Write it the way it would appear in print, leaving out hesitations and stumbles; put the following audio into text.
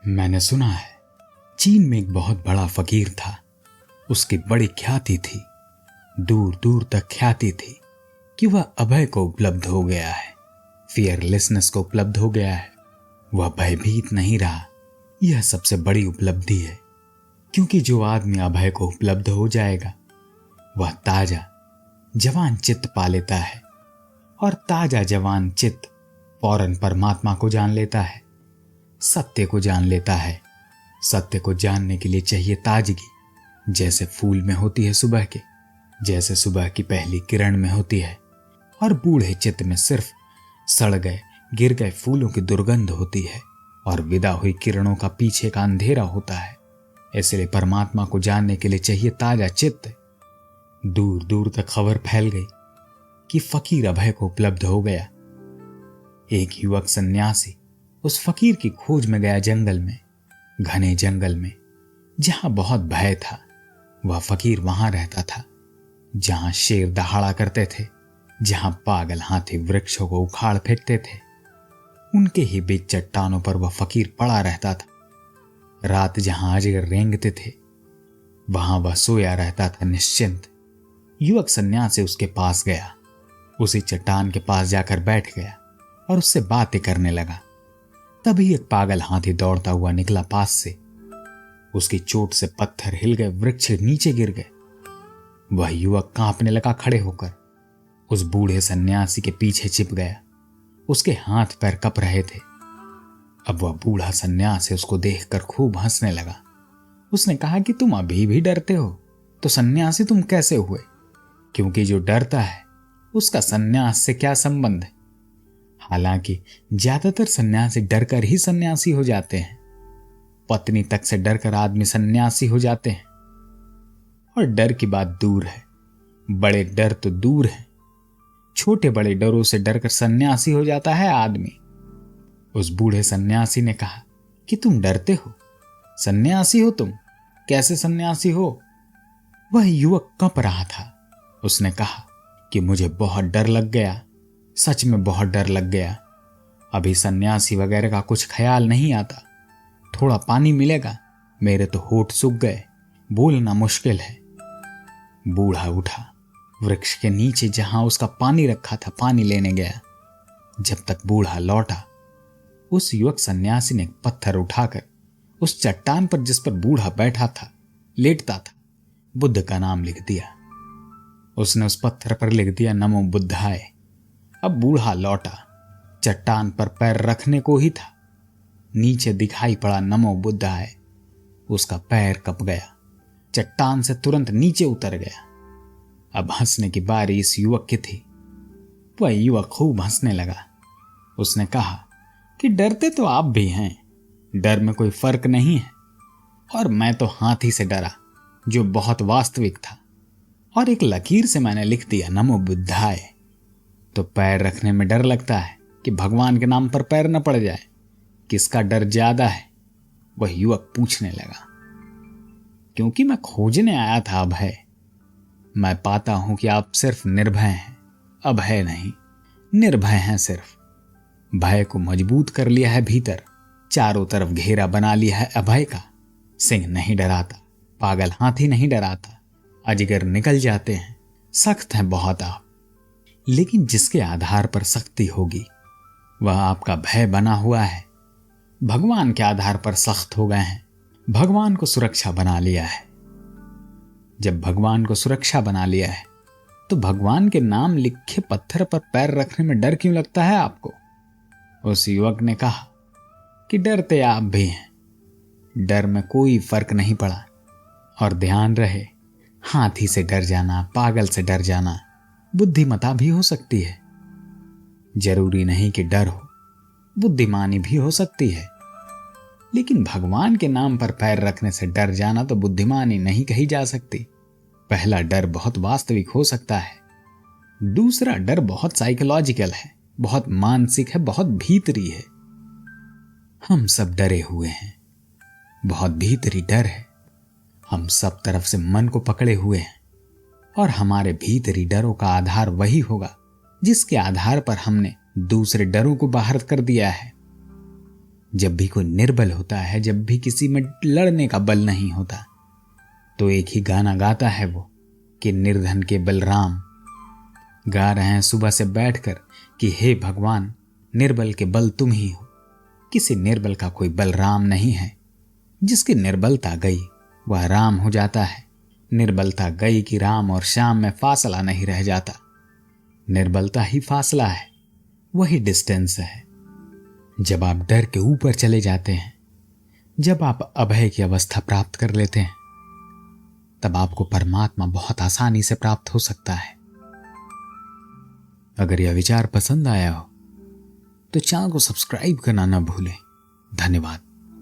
मैंने सुना है चीन में एक बहुत बड़ा फकीर था। उसकी बड़ी ख्याति थी, दूर दूर तक ख्याति थी कि वह अभय को उपलब्ध हो गया है, फियरलेसनेस को उपलब्ध हो गया है। वह भयभीत नहीं रहा। यह सबसे बड़ी उपलब्धि है, क्योंकि जो आदमी अभय को उपलब्ध हो जाएगा वह ताजा जवान चित्त पा लेता है, और ताजा जवान चित्त फौरन परमात्मा को जान लेता है, सत्य को जान लेता है। सत्य को जानने के लिए चाहिए ताजगी, जैसे फूल में होती है सुबह के, जैसे सुबह की पहली किरण में होती है। और बूढ़े चित्त में सिर्फ सड़ गए गिर गए फूलों की दुर्गंध होती है, और विदा हुई किरणों का पीछे का अंधेरा होता है। इसलिए परमात्मा को जानने के लिए चाहिए ताजा चित्त। दूर दूर तक खबर फैल गई कि फकीर अभय को उपलब्ध हो गया। एक युवक सन्यासी उस फकीर की खोज में गया जंगल में, घने जंगल में, जहां बहुत भय था। वह फकीर वहां रहता था जहां शेर दहाड़ा करते थे, जहां पागल हाथी वृक्षों को उखाड़ फेंकते थे। उनके ही बीच चट्टानों पर वह फकीर पड़ा रहता था। रात जहां अजगर रेंगते थे वहां वह सोया रहता था निश्चिंत। युवक सन्यासी उसके पास गया, उसी चट्टान के पास जाकर बैठ गया और उससे बातें करने लगा। तभी एक पागल हाथी दौड़ता हुआ निकला पास से। उसकी चोट से पत्थर हिल गए, वृक्ष नीचे गिर गए। वह युवक कांपने लगा खड़े होकर, उस बूढ़े सन्यासी के पीछे छिप गया। उसके हाथ पैर कप रहे थे। अब वह बूढ़ा सन्यासी उसको देखकर खूब हंसने लगा। उसने कहा कि तुम अभी भी डरते हो, तो सन्यासी तुम कैसे हुए? क्योंकि जो डरता है उसका सन्यास से क्या संबंध है। हालांकि ज्यादातर सन्यासी डरकर ही सन्यासी हो जाते हैं। पत्नी तक से डरकर आदमी सन्यासी हो जाते हैं। और डर की बात दूर है, बड़े डर तो दूर है, छोटे बड़े डरों से डरकर सन्यासी हो जाता है आदमी। उस बूढ़े सन्यासी ने कहा कि तुम डरते हो, सन्यासी हो तुम, कैसे सन्यासी हो? वह युवक कांप रहा था। उसने कहा कि मुझे बहुत डर लग गया, सच में बहुत डर लग गया। अभी सन्यासी वगैरह का कुछ ख्याल नहीं आता। थोड़ा पानी मिलेगा? मेरे तो होठ सूख गए, बोलना मुश्किल है। बूढ़ा उठा, वृक्ष के नीचे जहां उसका पानी रखा था पानी लेने गया। जब तक बूढ़ा लौटा, उस युवक सन्यासी ने पत्थर उठाकर उस चट्टान पर जिस पर बूढ़ा बैठा था, लेटता था, बुद्ध का नाम लिख दिया। उसने उस पत्थर पर लिख दिया नमो बुद्धाय। अब बूढ़ा लौटा, चट्टान पर पैर रखने को ही था, नीचे दिखाई पड़ा नमो बुद्धाय। उसका पैर कप गया, चट्टान से तुरंत नीचे उतर गया। अब हंसने की बारी इस युवक की थी। वह युवक खूब हंसने लगा। उसने कहा कि डरते तो आप भी हैं, डर में कोई फर्क नहीं है। और मैं तो हाथी से डरा, जो बहुत वास्तविक था, और एक लकीर से मैंने लिख दिया नमो बुद्धाय। तो पैर रखने में डर लगता है कि भगवान के नाम पर पैर न पड़ जाए। किसका डर ज्यादा है? वह युवक पूछने लगा। क्योंकि मैं खोजने आया था अभय। मैं पाता हूं कि आप सिर्फ निर्भय हैं, अभय नहीं। निर्भय हैं सिर्फ। भय को मजबूत कर लिया है भीतर, चारों तरफ घेरा बना लिया है अभय का। सिंह नहीं डराता, पागल हाथी नहीं डराता, अजगर निकल जाते हैं। सख्त हैं बहुत आप, लेकिन जिसके आधार पर सख्ती होगी वह आपका भय बना हुआ है। भगवान के आधार पर सख्त हो गए हैं, भगवान को सुरक्षा बना लिया है। जब भगवान को सुरक्षा बना लिया है तो भगवान के नाम लिखे पत्थर पर पैर रखने में डर क्यों लगता है आपको? उस युवक ने कहा कि डरते आप भी हैं, डर में कोई फर्क नहीं पड़ा। और ध्यान रहे, हाथी से डर जाना, पागल से डर जाना बुद्धिमता भी हो सकती है। जरूरी नहीं कि डर हो, बुद्धिमानी भी हो सकती है। लेकिन भगवान के नाम पर पैर रखने से डर जाना तो बुद्धिमानी नहीं कही जा सकती। पहला डर बहुत वास्तविक हो सकता है, दूसरा डर बहुत साइकोलॉजिकल है, बहुत मानसिक है, बहुत भीतरी है। हम सब डरे हुए हैं, बहुत भीतरी डर है। हम सब तरफ से मन को पकड़े हुए हैं, और हमारे भीतरी डरों का आधार वही होगा जिसके आधार पर हमने दूसरे डरों को बाहर कर दिया है। जब भी कोई निर्बल होता है, जब भी किसी में लड़ने का बल नहीं होता, तो एक ही गाना गाता है वो कि निर्धन के बलराम। गा रहे हैं सुबह से बैठकर कि हे भगवान, निर्बल के बल तुम ही हो। किसी निर्बल का कोई बलराम नहीं है। जिसकी निर्बलता गई वह राम हो जाता है। निर्बलता गई कि राम और श्याम में फासला नहीं रह जाता। निर्बलता ही फासला है, वही डिस्टेंस है। जब आप डर के ऊपर चले जाते हैं, जब आप अभय की अवस्था प्राप्त कर लेते हैं, तब आपको परमात्मा बहुत आसानी से प्राप्त हो सकता है। अगर यह विचार पसंद आया हो तो चैनल को सब्सक्राइब करना ना भूलें। धन्यवाद।